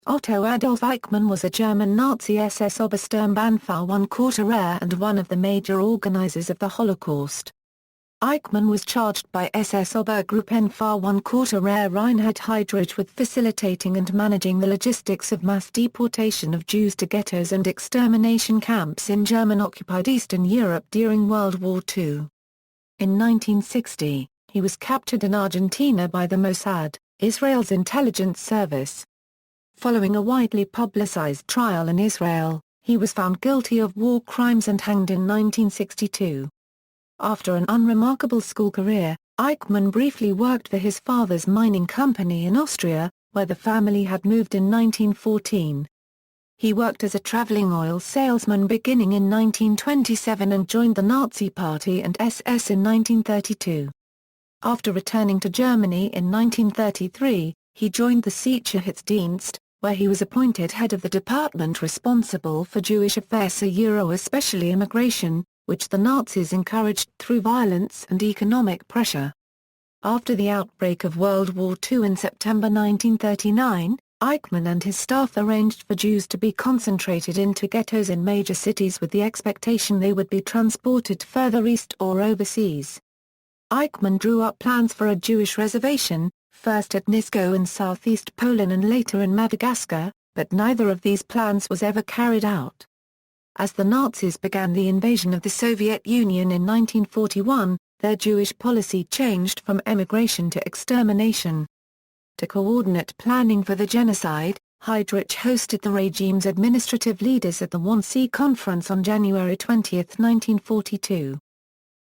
Otto Adolf Eichmann was a German Nazi SS-Obersturmbannführer and one of the major organisers of the Holocaust. Eichmann was charged by SS-Obergruppenführer Reinhard Heydrich with facilitating and managing the logistics of mass deportation of Jews to ghettos and extermination camps in German-occupied Eastern Europe during World War II. In 1960, he was captured in Argentina by the Mossad, Israel's intelligence service. Following a widely publicized trial in Israel, he was found guilty of war crimes and hanged in 1962. After an unremarkable school career, Eichmann briefly worked for his father's mining company in Austria, where the family had moved in 1914. He worked as a traveling oil salesman beginning in 1927 and joined the Nazi Party and SS in 1932. After returning to Germany in 1933, he joined the Sicherheitsdienst, where he was appointed head of the department responsible for Jewish affairs, especially immigration, which the Nazis encouraged through violence and economic pressure. After the outbreak of World War II in September 1939, Eichmann and his staff arranged for Jews to be concentrated into ghettos in major cities with the expectation they would be transported further east or overseas. Eichmann drew up plans for a Jewish reservation, first at Nisko in southeast Poland and later in Madagascar, but neither of these plans was ever carried out. As the Nazis began the invasion of the Soviet Union in 1941, their Jewish policy changed from emigration to extermination. To coordinate planning for the genocide, Heydrich hosted the regime's administrative leaders at the Wannsee Conference on January 20, 1942.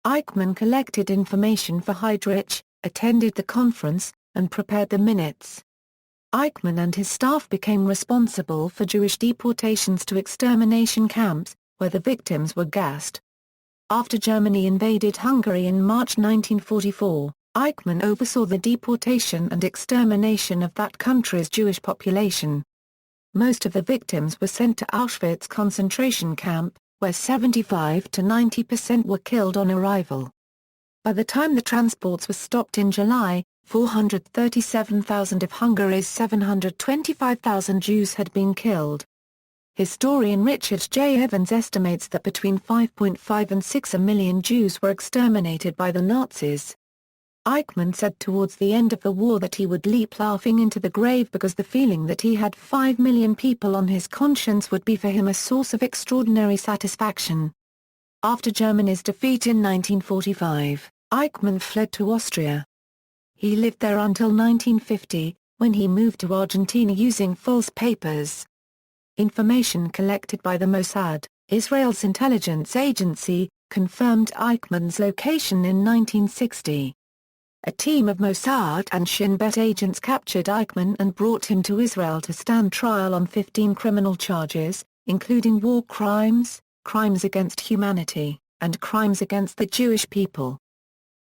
Eichmann collected information for Heydrich, attended the conference, and prepared the minutes. Eichmann and his staff became responsible for Jewish deportations to extermination camps, where the victims were gassed. After Germany invaded Hungary in March 1944, Eichmann oversaw the deportation and extermination of that country's Jewish population. Most of the victims were sent to Auschwitz concentration camp, where 75 to 90% were killed on arrival. By the time the transports were stopped in July, 437,000 of Hungary's 725,000 Jews had been killed. Historian Richard J. Evans estimates that between 5.5 and 6 million Jews were exterminated by the Nazis. Eichmann said towards the end of the war that he would leap laughing into the grave because the feeling that he had 5 million people on his conscience would be for him a source of extraordinary satisfaction. After Germany's defeat in 1945, Eichmann fled to Austria. He lived there until 1950, when he moved to Argentina using false papers. Information collected by the Mossad, Israel's intelligence agency, confirmed Eichmann's location in 1960. A team of Mossad and Shin Bet agents captured Eichmann and brought him to Israel to stand trial on 15 criminal charges, including war crimes, crimes against humanity, and crimes against the Jewish people.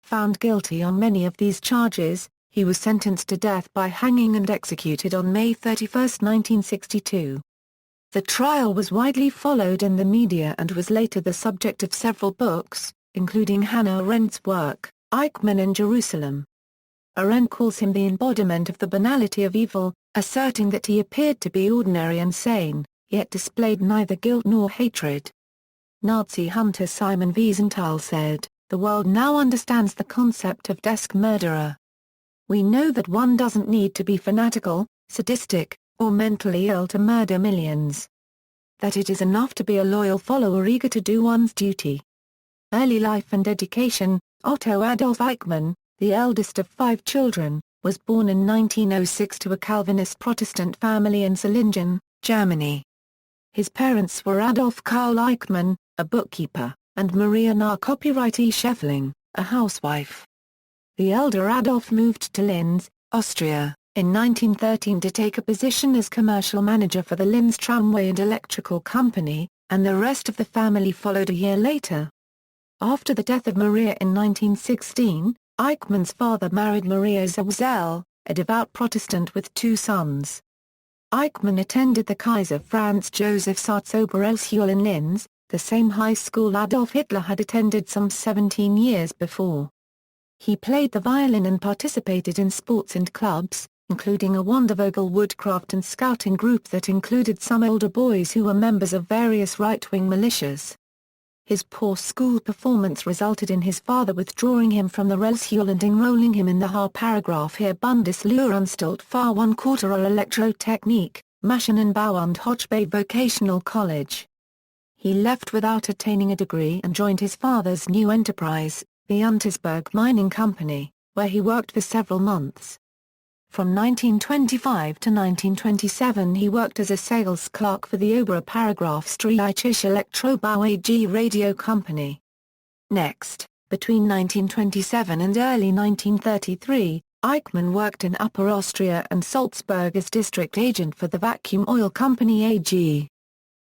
Found guilty on many of these charges, he was sentenced to death by hanging and executed on May 31, 1962. The trial was widely followed in the media and was later the subject of several books, including Hannah Arendt's work, Eichmann in Jerusalem. Arendt calls him the embodiment of the banality of evil, asserting that he appeared to be ordinary and sane, yet displayed neither guilt nor hatred. Nazi hunter Simon Wiesenthal said, "The world now understands the concept of desk murderer. We know that one doesn't need to be fanatical, sadistic, or mentally ill to murder millions. That it is enough to be a loyal follower eager to do one's duty." Early life and education. Otto Adolf Eichmann, the eldest of 5 children, was born in 1906 to a Calvinist Protestant family in Solingen, Germany. His parents were Adolf Karl Eichmann, a bookkeeper, and Maria Nahr copywriter Schäffling, a housewife. The elder Adolf moved to Linz, Austria, in 1913 to take a position as commercial manager for the Linz Tramway and Electrical Company, and the rest of the family followed a year later. After the death of Maria in 1916, Eichmann's father married Maria Zell, a devout Protestant with 2 sons. Eichmann attended the Kaiser Franz Joseph Oberschule in Linz, the same high school Adolf Hitler had attended some 17 years before. He played the violin and participated in sports and clubs, including a Wandervogel woodcraft and scouting group that included some older boys who were members of various right-wing militias. His poor school performance resulted in his father withdrawing him from the Regelschule and enrolling him in the H-Paragraph hier Bundeslehranstalt für One-Quarter Elektrotechnik, Maschinenbau und Hochbau Vocational College. He left without attaining a degree and joined his father's new enterprise, the Untersberg Mining Company, where he worked for several months. From 1925 to 1927 he worked as a sales clerk for the Oberparagrafsstreichische Elektrobau AG radio company. Next, between 1927 and early 1933, Eichmann worked in Upper Austria and Salzburg as district agent for the Vacuum Oil Company AG.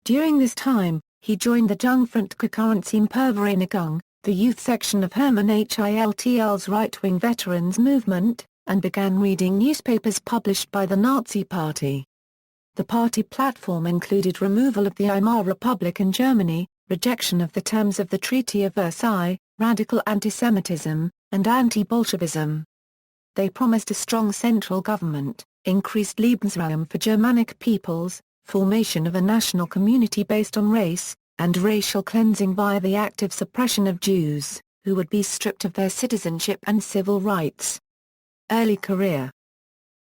During this time, he joined the Jungfrontgekurrenzienpervereinigung, the youth section of Hermann Hiltl's right-wing veterans movement, and began reading newspapers published by the Nazi Party. The party platform included removal of the Weimar Republic in Germany, rejection of the terms of the Treaty of Versailles, radical antisemitism, and anti-Bolshevism. They promised a strong central government, increased Lebensraum for Germanic peoples, formation of a national community based on race, and racial cleansing via the active suppression of Jews, who would be stripped of their citizenship and civil rights. Early career.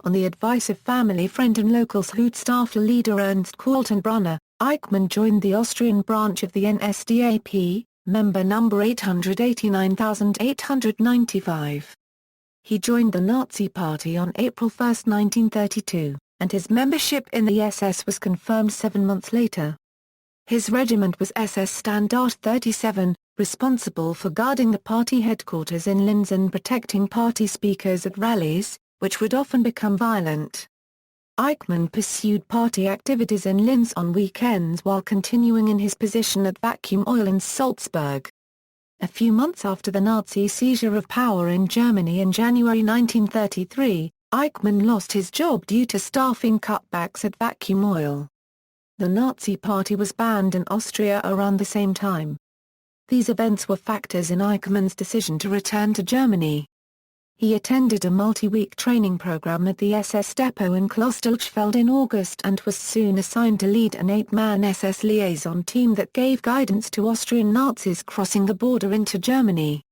On the advice of family friend and local Schutzstaffel leader Ernst Kaltenbrunner, Eichmann joined the Austrian branch of the NSDAP, member number 889,895. He joined the Nazi Party on April 1, 1932, and his membership in the SS was confirmed 7 months later. His regiment was SS Standard 37, responsible for guarding the party headquarters in Linz and protecting party speakers at rallies, which would often become violent. Eichmann pursued party activities in Linz on weekends while continuing in his position at Vacuum Oil in Salzburg. A few months after the Nazi seizure of power in Germany in January 1933, Eichmann lost his job due to staffing cutbacks at Vacuum Oil. The Nazi Party was banned in Austria around the same time. These events were factors in Eichmann's decision to return to Germany. He attended a multi-week training program at the SS depot in Klostolchfeld in August and was soon assigned to lead an 8-man SS liaison team that gave guidance to Austrian Nazis crossing the border into Germany.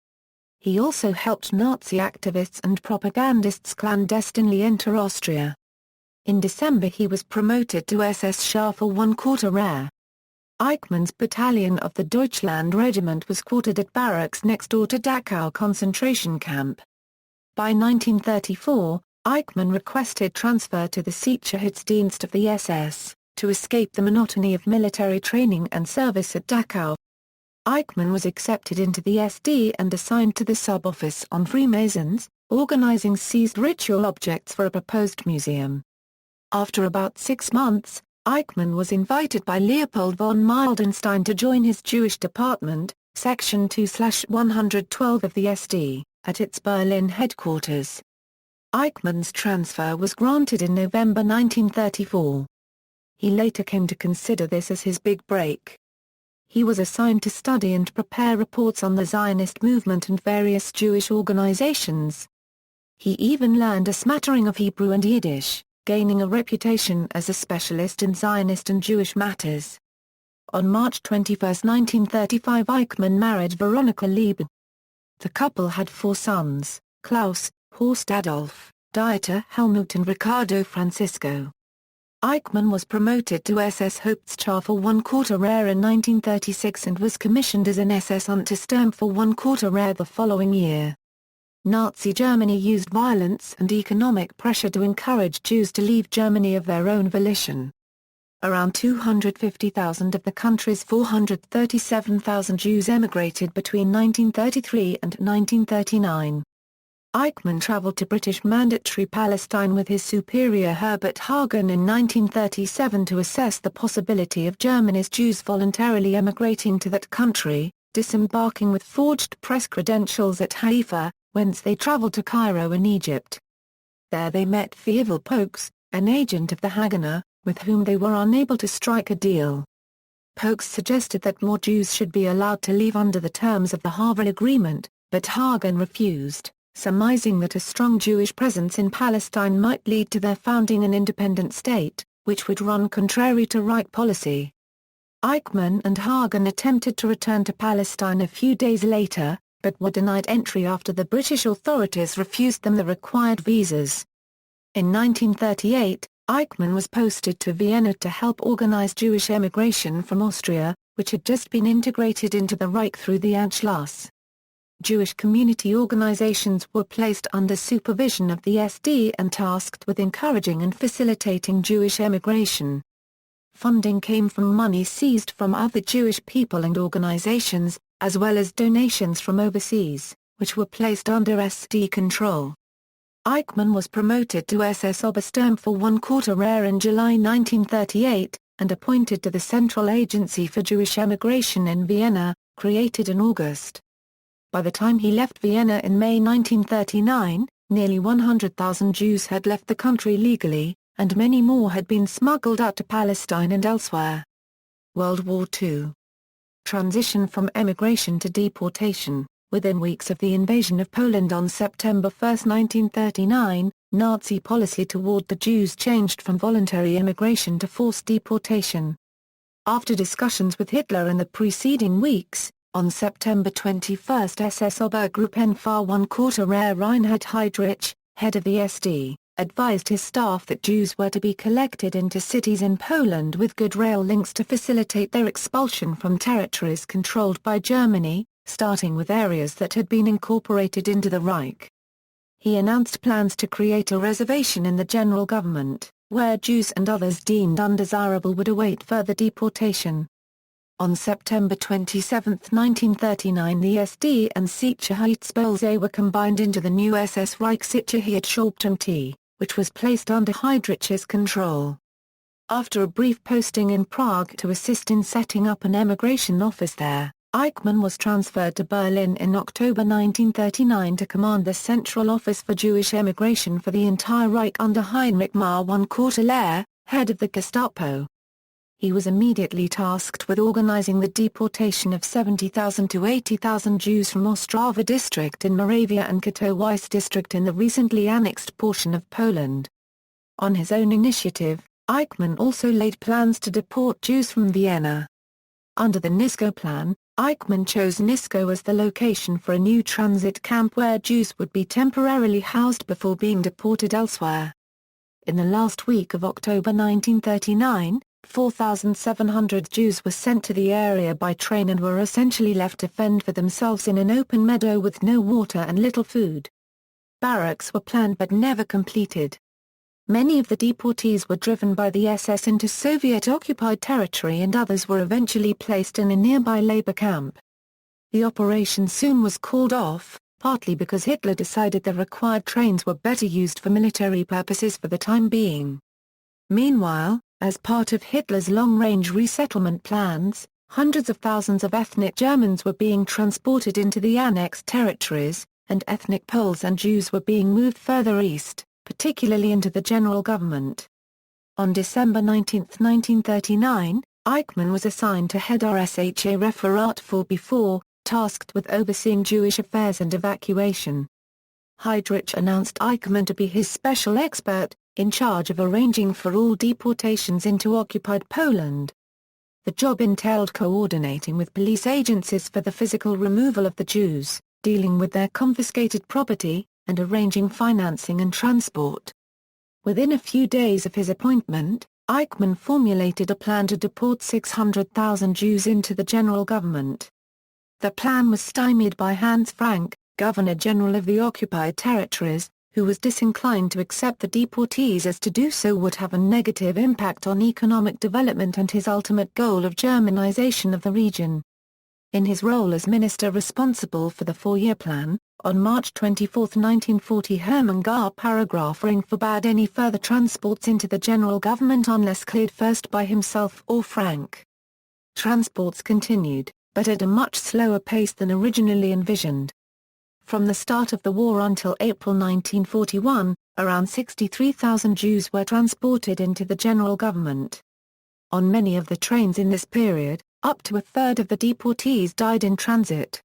He also helped Nazi activists and propagandists clandestinely enter Austria. In December he was promoted to SS Scharfe One-Quarter Rehr. Eichmann's battalion of the Deutschland Regiment was quartered at barracks next door to Dachau concentration camp. By 1934, Eichmann requested transfer to the Sicherheitsdienst of the SS, to escape the monotony of military training and service at Dachau. Eichmann was accepted into the SD and assigned to the sub-office on Freemasons, organizing seized ritual objects for a proposed museum. After about 6 months, Eichmann was invited by Leopold von Mildenstein to join his Jewish department, Section 2/112 of the SD, at its Berlin headquarters. Eichmann's transfer was granted in November 1934. He later came to consider this as his big break. He was assigned to study and prepare reports on the Zionist movement and various Jewish organizations. He even learned a smattering of Hebrew and Yiddish, gaining a reputation as a specialist in Zionist and Jewish matters. On March 21, 1935 Eichmann married Veronika Lieben. The couple had 4 sons, Klaus, Horst Adolf, Dieter Helmut and Ricardo Francisco. Eichmann was promoted to SS Hauptscharfe One-Quarter Rehr in 1936 and was commissioned as an SS Untersturmbannführer One-Quarter Rehr the following year. Nazi Germany used violence and economic pressure to encourage Jews to leave Germany of their own volition. Around 250,000 of the country's 437,000 Jews emigrated between 1933 and 1939. Eichmann traveled to British Mandatory Palestine with his superior Herbert Hagen in 1937 to assess the possibility of Germany's Jews voluntarily emigrating to that country, disembarking with forged press credentials at Haifa, whence they traveled to Cairo in Egypt. There they met Fievel Pokes, an agent of the Haganah, with whom they were unable to strike a deal. Pokes suggested that more Jews should be allowed to leave under the terms of the Havre Agreement, but Hagen refused. surmising that a strong Jewish presence in Palestine might lead to their founding an independent state, which would run contrary to Reich policy. Eichmann and Hagen attempted to return to Palestine a few days later, but were denied entry after the British authorities refused them the required visas. In 1938, Eichmann was posted to Vienna to help organize Jewish emigration from Austria, which had just been integrated into the Reich through the Anschluss. Jewish community organizations were placed under supervision of the SD and tasked with encouraging and facilitating Jewish emigration. Funding came from money seized from other Jewish people and organizations, as well as donations from overseas, which were placed under SD control. Eichmann was promoted to SS-Obersturmbannführer in July 1938, and appointed to the Central Agency for Jewish Emigration in Vienna, created in August. By the time he left Vienna in May 1939, nearly 100,000 Jews had left the country legally, and many more had been smuggled out to Palestine and elsewhere. World War II. Transition from emigration to deportation. Within weeks of the invasion of Poland on September 1, 1939, Nazi policy toward the Jews changed from voluntary immigration to forced deportation. After discussions with Hitler in the preceding weeks, on September 21 SS-Obergruppenführer Reinhard Heydrich, head of the SD, advised his staff that Jews were to be collected into cities in Poland with good rail links to facilitate their expulsion from territories controlled by Germany, starting with areas that had been incorporated into the Reich. He announced plans to create a reservation in the general government, where Jews and others deemed undesirable would await further deportation. On September 27, 1939, the SD and Sicherheitsdienst were combined into the new SS Reich Sicherheitsdienst, which was placed under Heydrich's control. After a brief posting in Prague to assist in setting up an emigration office there, Eichmann was transferred to Berlin in October 1939 to command the Central Office for Jewish Emigration for the entire Reich under Heinrich Mährle, head of the Gestapo. He was immediately tasked with organizing the deportation of 70,000 to 80,000 Jews from Ostrava district in Moravia and Katowice district in the recently annexed portion of Poland. On his own initiative, Eichmann also laid plans to deport Jews from Vienna. Under the Nisko plan, Eichmann chose Nisko as the location for a new transit camp where Jews would be temporarily housed before being deported elsewhere. In the last week of October 1939, 4,700 Jews were sent to the area by train and were essentially left to fend for themselves in an open meadow with no water and little food. Barracks were planned but never completed. Many of the deportees were driven by the SS into Soviet-occupied territory and others were eventually placed in a nearby labor camp. The operation soon was called off, partly because Hitler decided the required trains were better used for military purposes for the time being. Meanwhile, as part of Hitler's long-range resettlement plans, hundreds of thousands of ethnic Germans were being transported into the annexed territories, and ethnic Poles and Jews were being moved further east, particularly into the general government. On December 19, 1939, Eichmann was assigned to head RSHA Referat 4B4, tasked with overseeing Jewish affairs and evacuation. Heydrich announced Eichmann to be his special expert, in charge of arranging for all deportations into occupied Poland. The job entailed coordinating with police agencies for the physical removal of the Jews, dealing with their confiscated property, and arranging financing and transport. Within a few days of his appointment, Eichmann formulated a plan to deport 600,000 Jews into the general government. The plan was stymied by Hans Frank, Governor-General of the occupied territories, who was disinclined to accept the deportees as to do so would have a negative impact on economic development and his ultimate goal of Germanization of the region. In his role as minister responsible for the four-year plan, on March 24, 1940 Hermann Gar paragraphing forbade any further transports into the general government unless cleared first by himself or Frank. Transports continued, but at a much slower pace than originally envisioned. From the start of the war until April 1941, around 63,000 Jews were transported into the general government. On many of the trains in this period, up to a third of the deportees died in transit.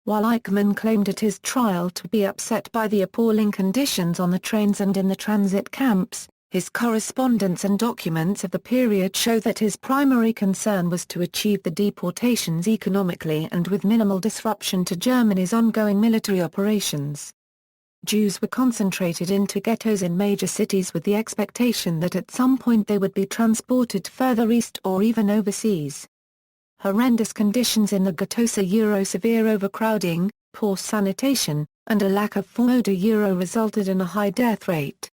While Eichmann claimed at his trial to be upset by the appalling conditions on the trains and in the transit camps, his correspondence and documents of the period show that his primary concern was to achieve the deportations economically and with minimal disruption to Germany's ongoing military operations. Jews were concentrated into ghettos in major cities with the expectation that at some point they would be transported further east or even overseas. Horrendous conditions in the ghettos severe overcrowding, poor sanitation, and a lack of food resulted in a high death rate.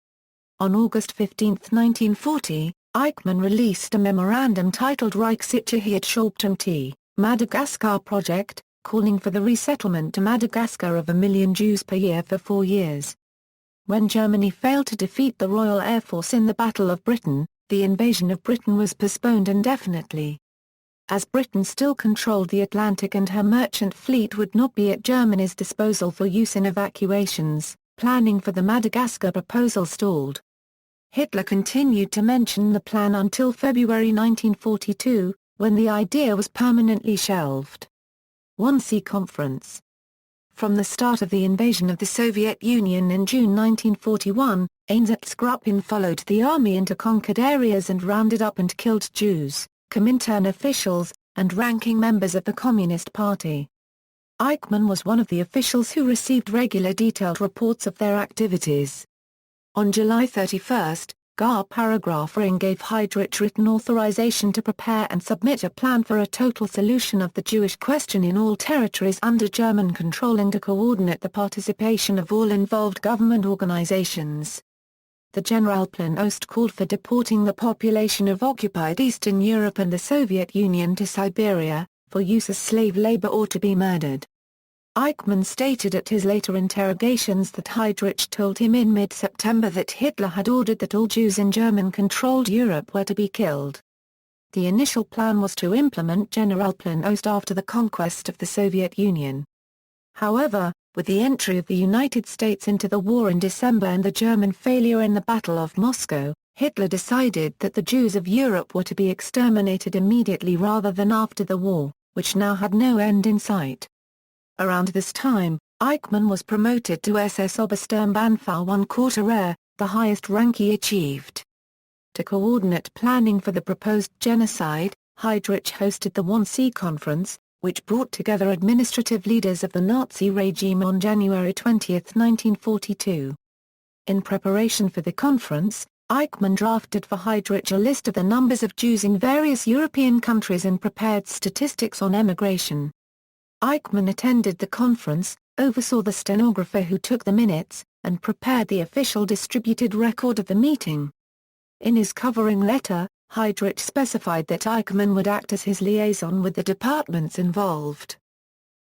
On August 15, 1940, Eichmann released a memorandum titled Reichssicherheitsdienst, Madagascar Project, calling for the resettlement to Madagascar of 1 million Jews per year for 4 years. When Germany failed to defeat the Royal Air Force in the Battle of Britain, the invasion of Britain was postponed indefinitely. As Britain still controlled the Atlantic and her merchant fleet would not be at Germany's disposal for use in evacuations, planning for the Madagascar proposal stalled. Hitler continued to mention the plan until February 1942, when the idea was permanently shelved. Wannsee Conference. From the start of the invasion of the Soviet Union in June 1941, Einsatzgruppen followed the army into conquered areas and rounded up and killed Jews, Comintern officials, and ranking members of the Communist Party. Eichmann was one of the officials who received regular detailed reports of their activities. On July 31, Gar Paragraph Ring gave Heydrich written authorization to prepare and submit a plan for a total solution of the Jewish question in all territories under German control and to coordinate the participation of all involved government organizations. The Generalplan Ost called for deporting the population of occupied Eastern Europe and the Soviet Union to Siberia, for use as slave labor or to be murdered. Eichmann stated at his later interrogations that Heydrich told him in mid-September that Hitler had ordered that all Jews in German-controlled Europe were to be killed. The initial plan was to implement Generalplan Ost after the conquest of the Soviet Union. However, with the entry of the United States into the war in December and the German failure in the Battle of Moscow, Hitler decided that the Jews of Europe were to be exterminated immediately rather than after the war, which now had no end in sight. Around this time, Eichmann was promoted to SS-Obersturmbannführer 1/4, the highest rank he achieved. To coordinate planning for the proposed genocide, Heydrich hosted the Wannsee Conference, which brought together administrative leaders of the Nazi regime on January 20, 1942. In preparation for the conference, Eichmann drafted for Heydrich a list of the numbers of Jews in various European countries and prepared statistics on emigration. Eichmann attended the conference, oversaw the stenographer who took the minutes, and prepared the official distributed record of the meeting. In his covering letter, Heydrich specified that Eichmann would act as his liaison with the departments involved.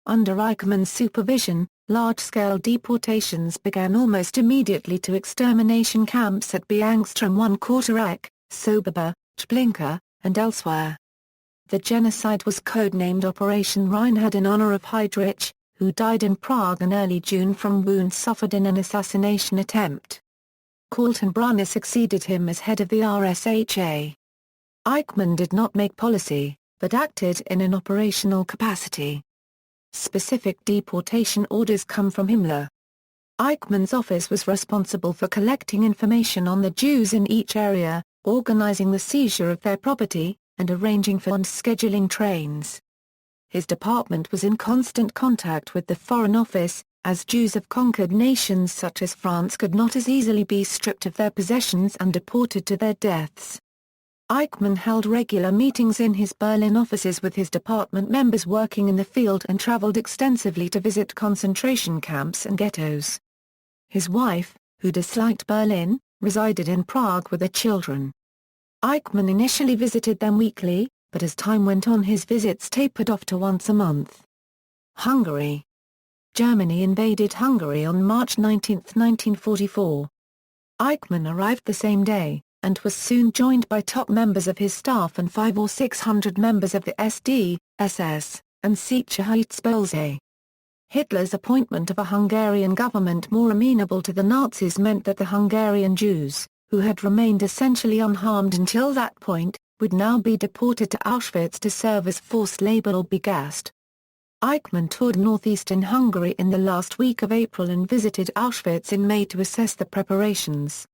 Under Eichmann's supervision, large-scale deportations began almost immediately to extermination camps at Beangstrom 1/4, Sobibor, Treblinka, and elsewhere. The genocide was codenamed Operation Reinhard in honor of Heydrich, who died in Prague in early June from wounds suffered in an assassination attempt. Kaltenbrunner succeeded him as head of the RSHA. Eichmann did not make policy, but acted in an operational capacity. Specific deportation orders come from Himmler. Eichmann's office was responsible for collecting information on the Jews in each area, organizing the seizure of their property, and arranging for and scheduling trains. His department was in constant contact with the Foreign Office, as Jews of conquered nations such as France could not as easily be stripped of their possessions and deported to their deaths. Eichmann held regular meetings in his Berlin offices with his department members working in the field and traveled extensively to visit concentration camps and ghettos. His wife, who disliked Berlin, resided in Prague with their children. Eichmann initially visited them weekly, but as time went on his visits tapered off to once a month. Hungary. Germany invaded Hungary on March 19, 1944. Eichmann arrived the same day, and was soon joined by top members of his staff and 500 or 600 members of the SD, SS, and Sicherheitsdienst. Hitler's appointment of a Hungarian government more amenable to the Nazis meant that the Hungarian Jews, who had remained essentially unharmed until that point, would now be deported to Auschwitz to serve as forced labor or be gassed. Eichmann toured northeastern Hungary in the last week of April and visited Auschwitz in May to assess the preparations.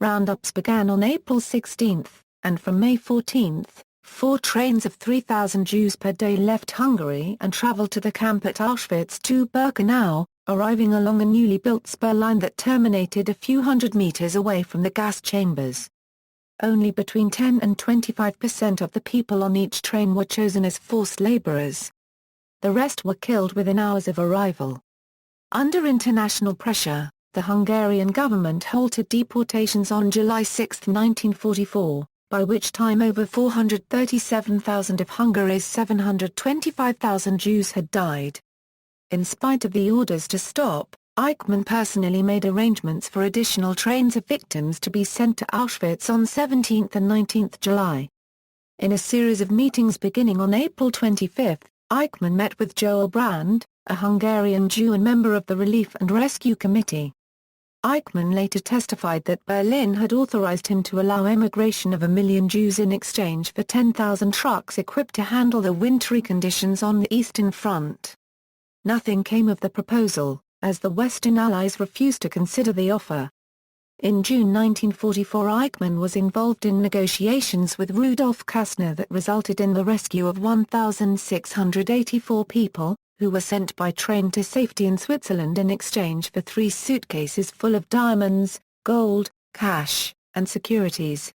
Roundups began on April 16, and from May 14, 4 trains of 3,000 Jews per day left Hungary and traveled to the camp at Auschwitz to Birkenau, arriving along a newly built spur line that terminated a few hundred meters away from the gas chambers. Only between 10 and 25% of the people on each train were chosen as forced laborers. The rest were killed within hours of arrival. Under international pressure, the Hungarian government halted deportations on July 6, 1944, by which time over 437,000 of Hungary's 725,000 Jews had died. In spite of the orders to stop, Eichmann personally made arrangements for additional trains of victims to be sent to Auschwitz on 17 and 19 July. In a series of meetings beginning on April 25, Eichmann met with Joel Brand, a Hungarian Jew and member of the Relief and Rescue Committee. Eichmann later testified that Berlin had authorized him to allow emigration of 1 million Jews in exchange for 10,000 trucks equipped to handle the wintry conditions on the Eastern Front. Nothing came of the proposal, as the Western Allies refused to consider the offer. In June 1944, Eichmann was involved in negotiations with Rudolf Kastner that resulted in the rescue of 1,684 people, who were sent by train to safety in Switzerland in exchange for 3 suitcases full of diamonds, gold, cash, and securities.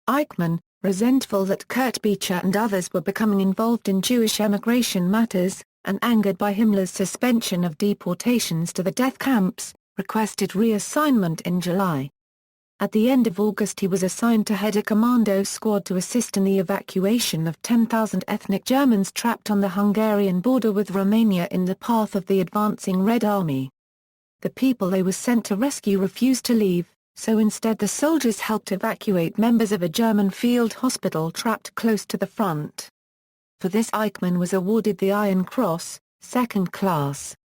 Eichmann, resentful that Kurt Beecher and others were becoming involved in Jewish emigration matters, and angered by Himmler's suspension of deportations to the death camps, requested reassignment in July. At the end of August he was assigned to head a commando squad to assist in the evacuation of 10,000 ethnic Germans trapped on the Hungarian border with Romania in the path of the advancing Red Army. The people they were sent to rescue refused to leave, so instead the soldiers helped evacuate members of a German field hospital trapped close to the front. For this Eichmann was awarded the Iron Cross, second class.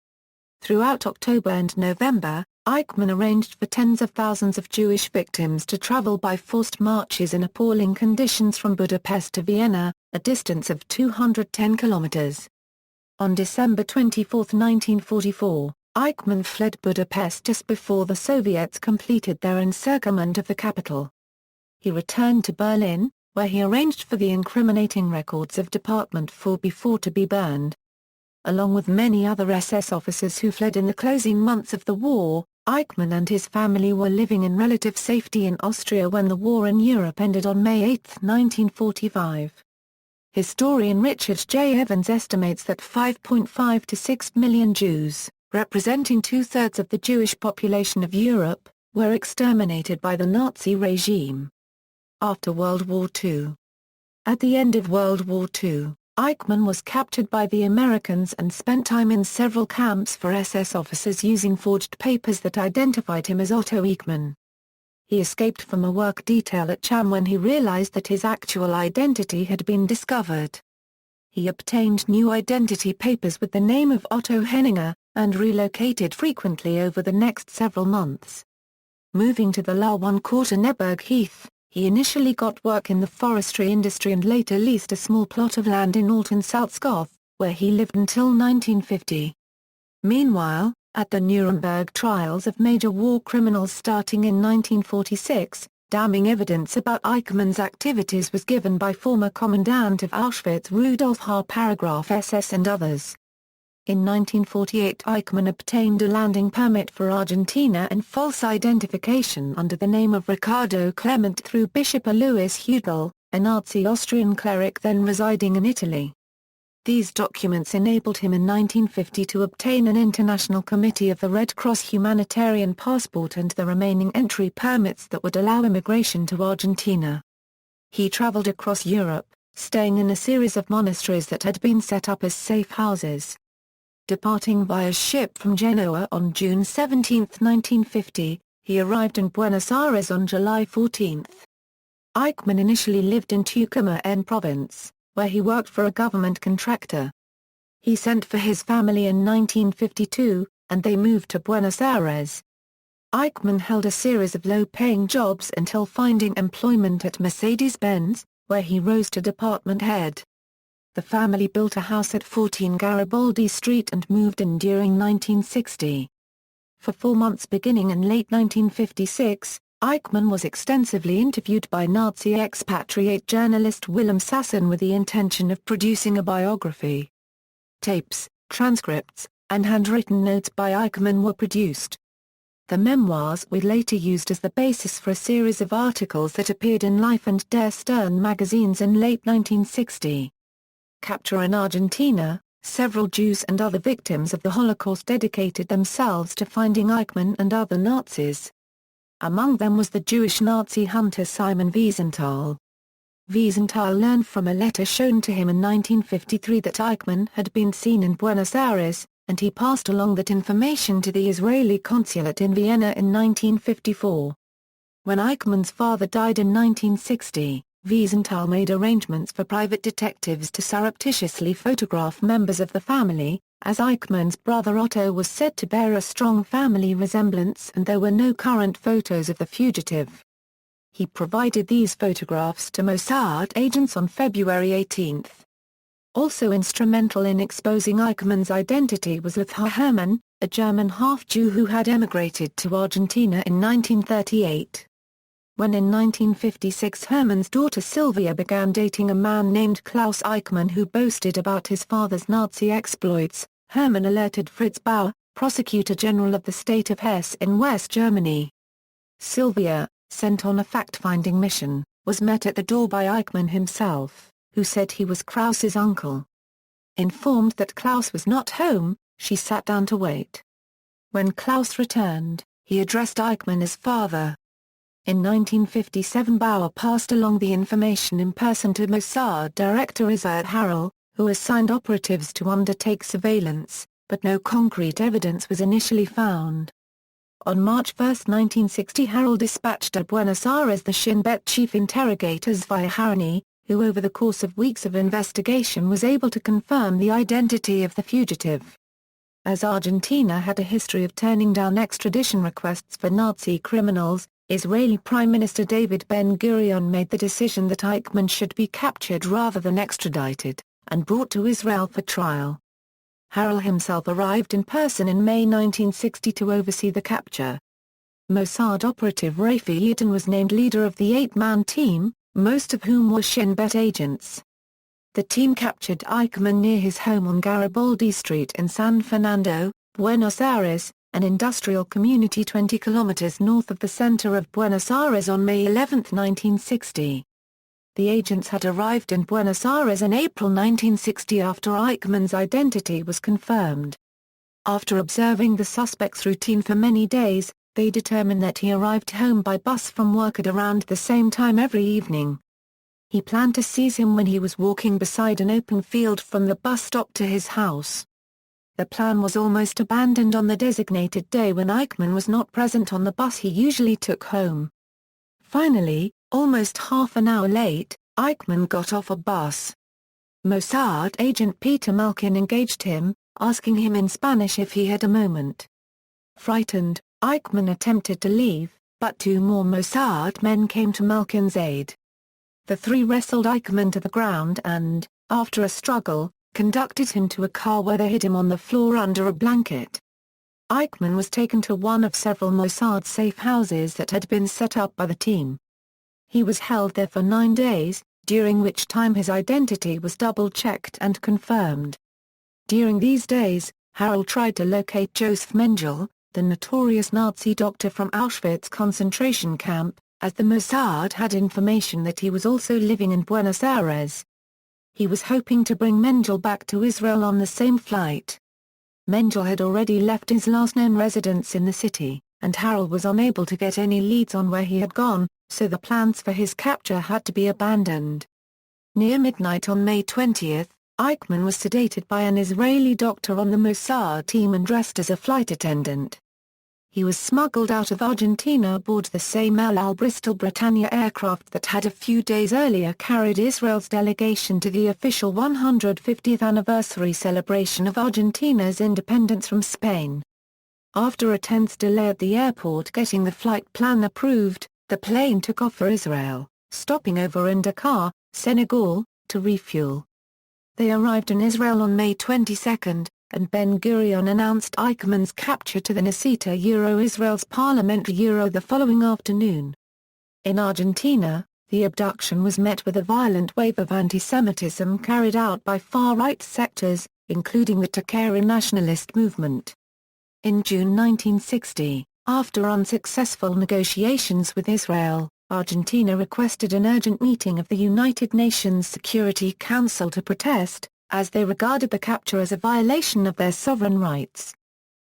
Throughout October and November, Eichmann arranged for tens of thousands of Jewish victims to travel by forced marches in appalling conditions from Budapest to Vienna, a distance of 210 kilometers. On December 24, 1944, Eichmann fled Budapest just before the Soviets completed their encirclement of the capital. He returned to Berlin, where he arranged for the incriminating records of Department 4B4 to be burned. Along with many other SS officers who fled in the closing months of the war, Eichmann and his family were living in relative safety in Austria when the war in Europe ended on May 8, 1945. Historian Richard J. Evans estimates that 5.5 to 6 million Jews, representing 2/3 of the Jewish population of Europe, were exterminated by the Nazi regime. After World War II. At the end of World War II, Eichmann was captured by the Americans and spent time in several camps for SS officers using forged papers that identified him as Otto Eichmann. He escaped from a work detail at CHAM when he realized that his actual identity had been discovered. He obtained new identity papers with the name of Otto Henninger, and relocated frequently over the next several months. Moving to the La 1 quarter Neberg Heath, he initially got work in the forestry industry and later leased a small plot of land in Alton Salzgoth, where he lived until 1950. Meanwhile, at the Nuremberg trials of major war criminals starting in 1946, damning evidence about Eichmann's activities was given by former commandant of Auschwitz Rudolf H. SS and others. In 1948 Eichmann obtained a landing permit for Argentina and false identification under the name of Riccardo Clement through Bishop Alois Hudel, a Nazi Austrian cleric then residing in Italy. These documents enabled him in 1950 to obtain an International Committee of the Red Cross humanitarian passport and the remaining entry permits that would allow immigration to Argentina. He traveled across Europe, staying in a series of monasteries that had been set up as safe houses. Departing via ship from Genoa on June 17, 1950, he arrived in Buenos Aires on July 14. Eichmann initially lived in Tucumán province, where he worked for a government contractor. He sent for his family in 1952, and they moved to Buenos Aires. Eichmann held a series of low-paying jobs until finding employment at Mercedes-Benz, where he rose to department head. The family built a house at 14 Garibaldi Street and moved in during 1960. For 4 months beginning in late 1956, Eichmann was extensively interviewed by Nazi expatriate journalist Willem Sasson with the intention of producing a biography. Tapes, transcripts, and handwritten notes by Eichmann were produced. The memoirs were later used as the basis for a series of articles that appeared in Life and Der Stern magazines in late 1960. Capture in Argentina, several Jews and other victims of the Holocaust dedicated themselves to finding Eichmann and other Nazis. Among them was the Jewish Nazi hunter Simon Wiesenthal. Wiesenthal learned from a letter shown to him in 1953 that Eichmann had been seen in Buenos Aires, and he passed along that information to the Israeli consulate in Vienna in 1954. When Eichmann's father died in 1960, Wiesenthal made arrangements for private detectives to surreptitiously photograph members of the family, as Eichmann's brother Otto was said to bear a strong family resemblance and there were no current photos of the fugitive. He provided these photographs to Mossad agents on February 18. Also instrumental in exposing Eichmann's identity was Lothar Hermann, a German half-Jew who had emigrated to Argentina in 1938. When in 1956 Hermann's daughter Sylvia began dating a man named Klaus Eichmann who boasted about his father's Nazi exploits, Hermann alerted Fritz Bauer, Prosecutor General of the state of Hesse in West Germany. Sylvia, sent on a fact-finding mission, was met at the door by Eichmann himself, who said he was Klaus's uncle. Informed that Klaus was not home, she sat down to wait. When Klaus returned, he addressed Eichmann as father. In 1957 Bauer passed along the information in person to Mossad Director Isaiah Harel, who assigned operatives to undertake surveillance, but no concrete evidence was initially found. On March 1, 1960 Harel dispatched to Buenos Aires the Shin Bet chief interrogators via Harani, who over the course of weeks of investigation was able to confirm the identity of the fugitive. As Argentina had a history of turning down extradition requests for Nazi criminals, Israeli Prime Minister David Ben-Gurion made the decision that Eichmann should be captured rather than extradited, and brought to Israel for trial. Harel himself arrived in person in May 1960 to oversee the capture. Mossad operative Rafi Yiton was named leader of the 8-man team, most of whom were Shin Bet agents. The team captured Eichmann near his home on Garibaldi Street in San Fernando, Buenos Aires, an industrial community 20 kilometers north of the center of Buenos Aires on May 11, 1960. The agents had arrived in Buenos Aires in April 1960 after Eichmann's identity was confirmed. After observing the suspect's routine for many days, they determined that he arrived home by bus from work at around the same time every evening. He planned to seize him when he was walking beside an open field from the bus stop to his house. The plan was almost abandoned on the designated day when Eichmann was not present on the bus he usually took home. Finally, almost half an hour late, Eichmann got off a bus. Mossad agent Peter Malkin engaged him, asking him in Spanish if he had a moment. Frightened, Eichmann attempted to leave, but 2 more Mossad men came to Malkin's aid. The 3 wrestled Eichmann to the ground and, after a struggle, conducted him to a car where they hid him on the floor under a blanket. Eichmann was taken to one of several Mossad safe houses that had been set up by the team. He was held there for 9 days, during which time his identity was double-checked and confirmed. During these days, Harel tried to locate Joseph Mengele, the notorious Nazi doctor from Auschwitz concentration camp, as the Mossad had information that he was also living in Buenos Aires. He was hoping to bring Mengele back to Israel on the same flight. Mengele had already left his last known residence in the city, and Harel was unable to get any leads on where he had gone, so the plans for his capture had to be abandoned. Near midnight on May 20, Eichmann was sedated by an Israeli doctor on the Mossad team and dressed as a flight attendant. He was smuggled out of Argentina aboard the same El Al Bristol Britannia aircraft that had a few days earlier carried Israel's delegation to the official 150th anniversary celebration of Argentina's independence from Spain. After a tense delay at the airport getting the flight plan approved, the plane took off for Israel, stopping over in Dakar, Senegal, to refuel. They arrived in Israel on May 22, and Ben-Gurion announced Eichmann's capture to the Knesset Israel's parliamentary the following afternoon. In Argentina, the abduction was met with a violent wave of anti-Semitism carried out by far-right sectors, including the Takara nationalist movement. In June 1960, after unsuccessful negotiations with Israel, Argentina requested an urgent meeting of the United Nations Security Council to protest, as they regarded the capture as a violation of their sovereign rights.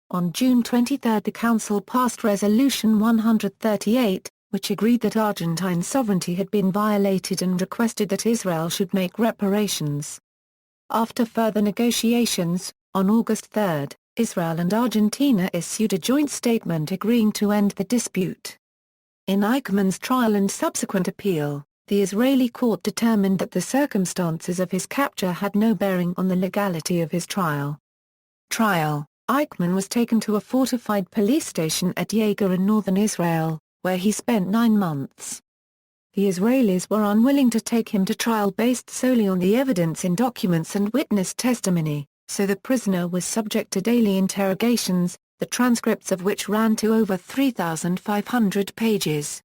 On June 23 the Council passed Resolution 138, which agreed that Argentine sovereignty had been violated and requested that Israel should make reparations. After further negotiations, on August 3, Israel and Argentina issued a joint statement agreeing to end the dispute. In Eichmann's trial and subsequent appeal, the Israeli court determined that the circumstances of his capture had no bearing on the legality of his trial. Eichmann was taken to a fortified police station at Yeger in northern Israel, where he spent 9 months. The Israelis were unwilling to take him to trial based solely on the evidence in documents and witness testimony, so the prisoner was subject to daily interrogations, the transcripts of which ran to over 3,500 pages.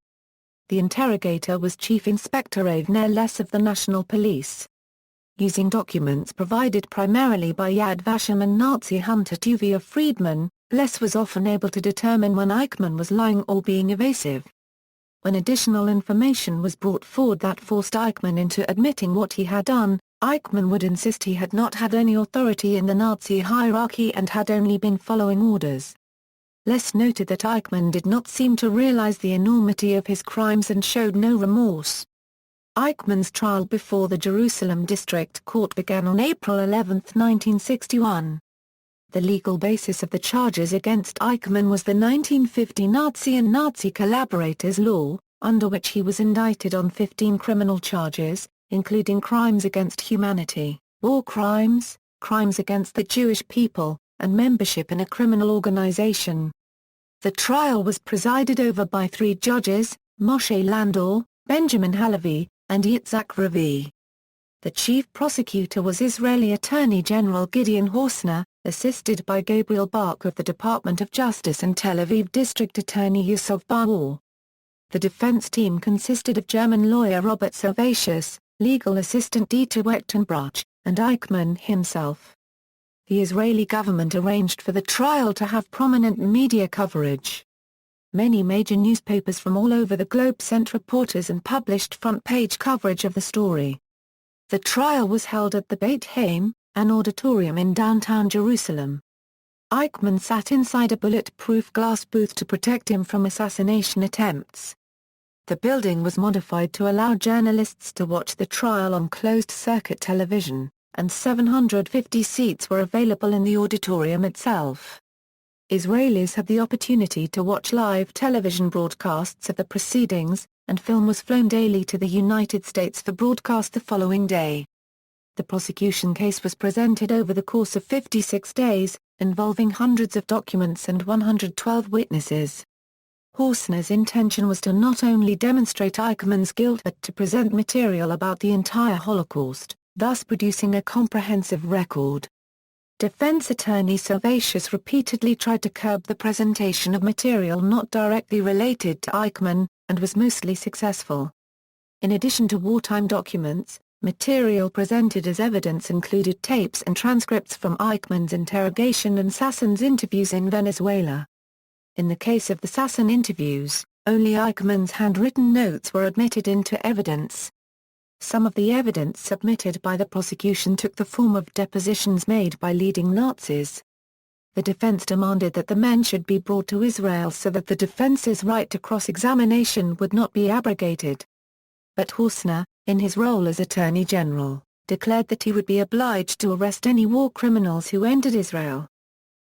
The interrogator was Chief Inspector Avner Less of the National Police. Using documents provided primarily by Yad Vashem and Nazi hunter Tuvia Friedman, Less was often able to determine when Eichmann was lying or being evasive. When additional information was brought forward that forced Eichmann into admitting what he had done, Eichmann would insist he had not had any authority in the Nazi hierarchy and had only been following orders. Less noted that Eichmann did not seem to realize the enormity of his crimes and showed no remorse. Eichmann's trial before the Jerusalem District Court began on April 11, 1961. The legal basis of the charges against Eichmann was the 1950 Nazi and Nazi collaborators law, under which he was indicted on 15 criminal charges, including crimes against humanity, war crimes, crimes against the Jewish people, and membership in a criminal organization. The trial was presided over by 3 judges, Moshe Landor, Benjamin Halevi, and Yitzhak Ravi. The chief prosecutor was Israeli Attorney General Gideon Horsner, assisted by Gabriel Bach of the Department of Justice and Tel Aviv District Attorney Yosef Bar. The defense team consisted of German lawyer Robert Servatius, legal assistant Dieter Wechtenbruch, and Eichmann himself. The Israeli government arranged for the trial to have prominent media coverage. Many major newspapers from all over the globe sent reporters and published front-page coverage of the story. The trial was held at the Beit Haim, an auditorium in downtown Jerusalem. Eichmann sat inside a bulletproof glass booth to protect him from assassination attempts. The building was modified to allow journalists to watch the trial on closed-circuit television, and 750 seats were available in the auditorium itself. Israelis had the opportunity to watch live television broadcasts of the proceedings, and film was flown daily to the United States for broadcast the following day. The prosecution case was presented over the course of 56 days, involving hundreds of documents and 112 witnesses. Horsner's intention was to not only demonstrate Eichmann's guilt but to present material about the entire Holocaust, thus producing a comprehensive record. Defense attorney Servatius repeatedly tried to curb the presentation of material not directly related to Eichmann, and was mostly successful. In addition to wartime documents, material presented as evidence included tapes and transcripts from Eichmann's interrogation and Sassoon's interviews in Venezuela. In the case of the Sassoon interviews, only Eichmann's handwritten notes were admitted into evidence. Some of the evidence submitted by the prosecution took the form of depositions made by leading Nazis. The defense demanded that the men should be brought to Israel so that the defense's right to cross-examination would not be abrogated. But Horsner, in his role as Attorney General, declared that he would be obliged to arrest any war criminals who entered Israel.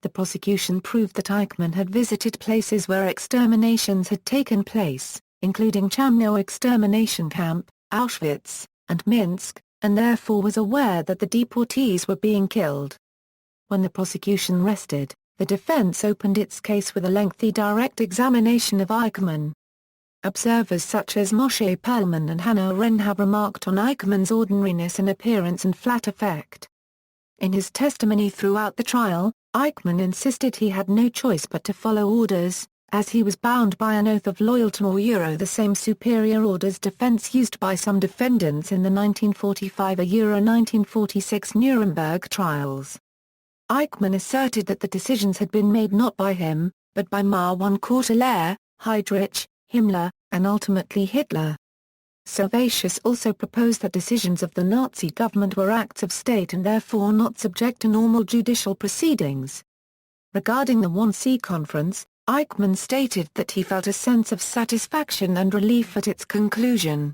The prosecution proved that Eichmann had visited places where exterminations had taken place, including Chamno extermination camp, Auschwitz, and Minsk, and therefore was aware that the deportees were being killed. When the prosecution rested, the defense opened its case with a lengthy direct examination of Eichmann. Observers such as Moshe Perlman and Hannah Arendt have remarked on Eichmann's ordinariness in appearance and flat effect. In his testimony throughout the trial, Eichmann insisted he had no choice but to follow orders, as he was bound by an oath of loyalty or the same superior orders defense used by some defendants in the 1945–1946 Nuremberg trials. Eichmann asserted that the decisions had been made not by him, but by Marwan Kortelaer, Heydrich, Himmler, and ultimately Hitler. Servatius also proposed that decisions of the Nazi government were acts of state and therefore not subject to normal judicial proceedings. Regarding the Wannsee Conference, Eichmann stated that he felt a sense of satisfaction and relief at its conclusion.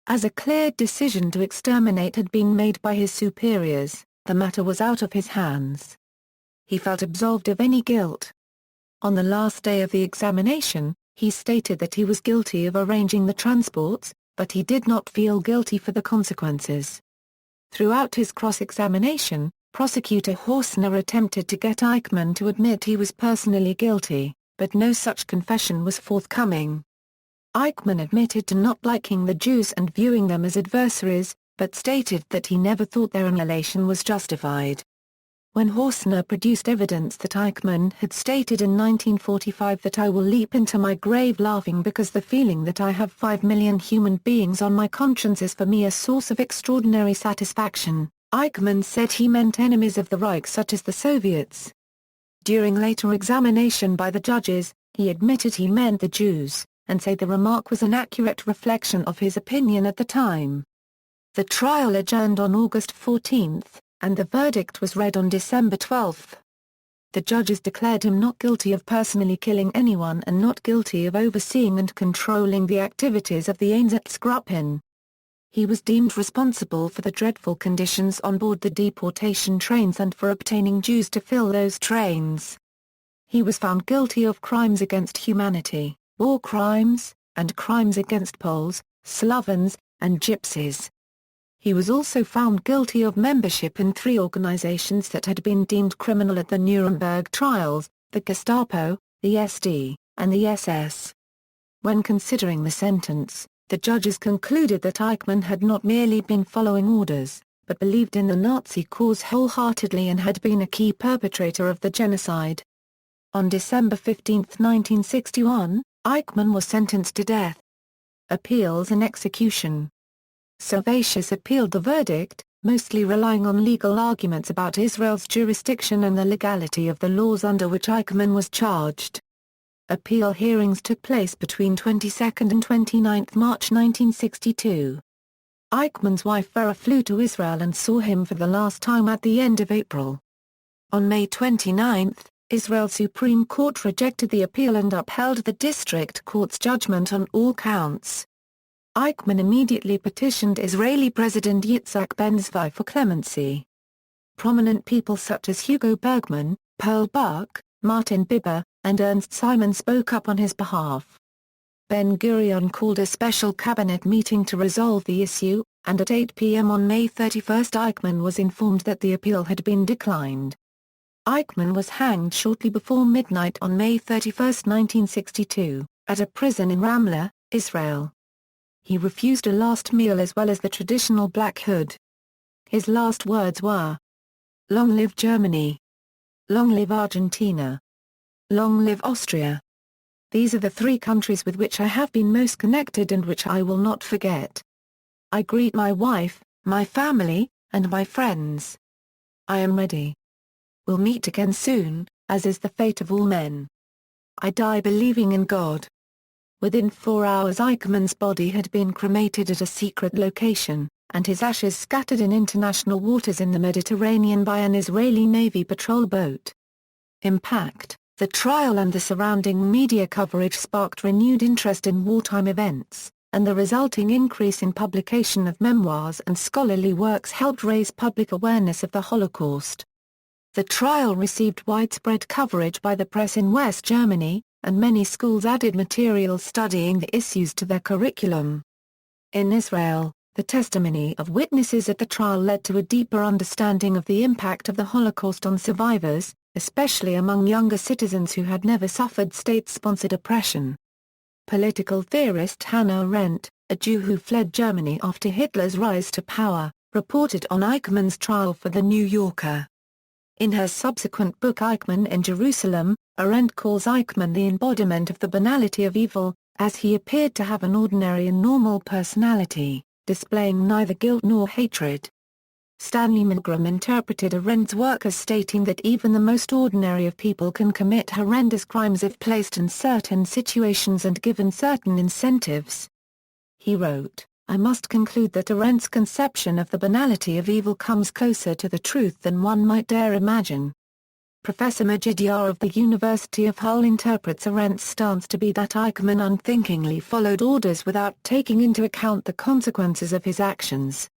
As a clear decision to exterminate had been made by his superiors, the matter was out of his hands. He felt absolved of any guilt. On the last day of the examination, he stated that he was guilty of arranging the transports, but he did not feel guilty for the consequences. Throughout his cross-examination, prosecutor Horstner attempted to get Eichmann to admit he was personally guilty, but no such confession was forthcoming. Eichmann admitted to not liking the Jews and viewing them as adversaries, but stated that he never thought their annihilation was justified. When Horstner produced evidence that Eichmann had stated in 1945 that I will leap into my grave laughing because the feeling that I have 5 million human beings on my conscience is for me a source of extraordinary satisfaction, Eichmann said he meant enemies of the Reich such as the Soviets. During later examination by the judges, he admitted he meant the Jews, and said the remark was an accurate reflection of his opinion at the time. The trial adjourned on August 14, and the verdict was read on December 12. The judges declared him not guilty of personally killing anyone and not guilty of overseeing and controlling the activities of the Einsatzgruppen. He was deemed responsible for the dreadful conditions on board the deportation trains and for obtaining Jews to fill those trains. He was found guilty of crimes against humanity, war crimes, and crimes against Poles, Slavons, and Gypsies. He was also found guilty of membership in 3 organizations that had been deemed criminal at the Nuremberg trials, the Gestapo, the SD, and the SS. When considering the sentence, the judges concluded that Eichmann had not merely been following orders, but believed in the Nazi cause wholeheartedly and had been a key perpetrator of the genocide. On December 15, 1961, Eichmann was sentenced to death. Appeals and execution. Servatius appealed the verdict, mostly relying on legal arguments about Israel's jurisdiction and the legality of the laws under which Eichmann was charged. Appeal hearings took place between 22 and 29 March 1962. Eichmann's wife Vera flew to Israel and saw him for the last time at the end of April. On May 29, Israel's Supreme Court rejected the appeal and upheld the district court's judgment on all counts. Eichmann immediately petitioned Israeli President Yitzhak Ben-Zvi for clemency. Prominent people such as Hugo Bergman, Pearl Buck, Martin Biber, and Ernst Simon spoke up on his behalf. Ben-Gurion called a special cabinet meeting to resolve the issue, and at 8 p.m. on May 31 Eichmann was informed that the appeal had been declined. Eichmann was hanged shortly before midnight on May 31, 1962, at a prison in Ramla, Israel. He refused a last meal as well as the traditional black hood. His last words were, "Long live Germany! Long live Argentina! Long live Austria! These are the 3 countries with which I have been most connected and which I will not forget. I greet my wife, my family, and my friends. I am ready. We'll meet again soon, as is the fate of all men. I die believing in God." Within 4 hours Eichmann's body had been cremated at a secret location, and his ashes scattered in international waters in the Mediterranean by an Israeli Navy patrol boat. Impact. The trial and the surrounding media coverage sparked renewed interest in wartime events, and the resulting increase in publication of memoirs and scholarly works helped raise public awareness of the Holocaust. The trial received widespread coverage by the press in West Germany, and many schools added material studying the issues to their curriculum. In Israel, the testimony of witnesses at the trial led to a deeper understanding of the impact of the Holocaust on survivors, especially among younger citizens who had never suffered state-sponsored oppression. Political theorist Hannah Arendt, a Jew who fled Germany after Hitler's rise to power, reported on Eichmann's trial for The New Yorker. In her subsequent book Eichmann in Jerusalem, Arendt calls Eichmann the embodiment of the banality of evil, as he appeared to have an ordinary and normal personality, displaying neither guilt nor hatred. Stanley Milgram interpreted Arendt's work as stating that even the most ordinary of people can commit horrendous crimes if placed in certain situations and given certain incentives. He wrote, "I must conclude that Arendt's conception of the banality of evil comes closer to the truth than one might dare imagine." Professor Majid Yar of the University of Hull interprets Arendt's stance to be that Eichmann unthinkingly followed orders without taking into account the consequences of his actions.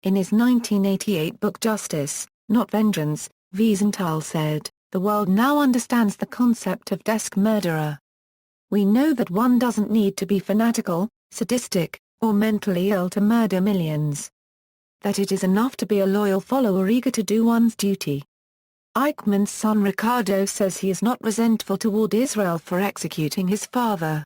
In his 1988 book Justice, Not Vengeance, Wiesenthal said, "The world now understands the concept of desk murderer. We know that one doesn't need to be fanatical, sadistic, or mentally ill to murder millions. That it is enough to be a loyal follower eager to do one's duty." Eichmann's son Ricardo says he is not resentful toward Israel for executing his father.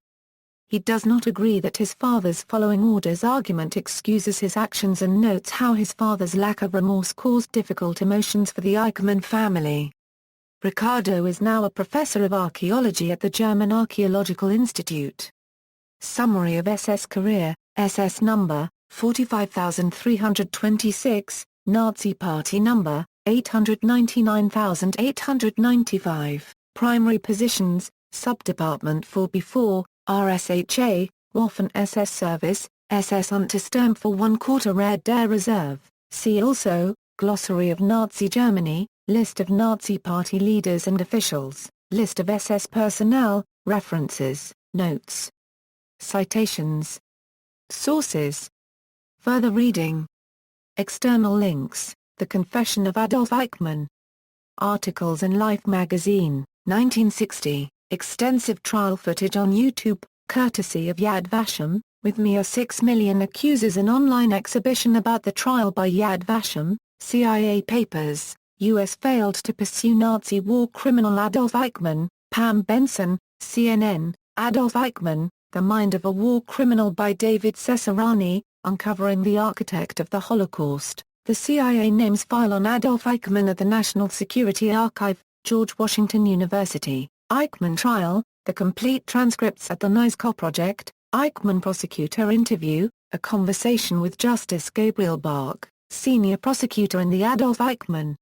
He does not agree that his father's following orders argument excuses his actions and notes how his father's lack of remorse caused difficult emotions for the Eichmann family. Ricardo is now a professor of archaeology at the German Archaeological Institute. Summary of SS career, SS number, 45326, Nazi Party number, 899,895, primary positions, Subdepartment 4B4, RSHA, Waffen-SS Service, SS Untersturm for 1/4 Red der Reserve. See also, Glossary of Nazi Germany, List of Nazi Party leaders and officials, List of SS personnel, References, Notes. Citations. Sources. Further reading. External links, The Confession of Adolf Eichmann. Articles in Life magazine, 1960. Extensive trial footage on YouTube, courtesy of Yad Vashem, with me are 6 million accusers. An online exhibition about the trial by Yad Vashem, CIA papers, U.S. failed to pursue Nazi war criminal Adolf Eichmann, Pam Benson, CNN, Adolf Eichmann, The Mind of a War Criminal by David Cesarani, uncovering the architect of the Holocaust. The CIA names file on Adolf Eichmann at the National Security Archive, George Washington University. Eichmann trial, the complete transcripts at the Nisko project, Eichmann prosecutor interview, a conversation with Justice Gabriel Bach, senior prosecutor in the Adolf Eichmann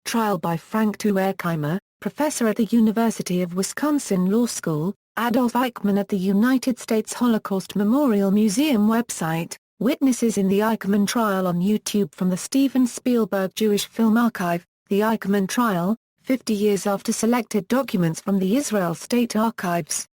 trial by Frank Tuerkheimer, professor at the University of Wisconsin Law School, Adolf Eichmann at the United States Holocaust Memorial Museum website, witnesses in the Eichmann trial on YouTube from the Steven Spielberg Jewish Film Archive, the Eichmann trial, 50 years after selected documents from the Israel State Archives,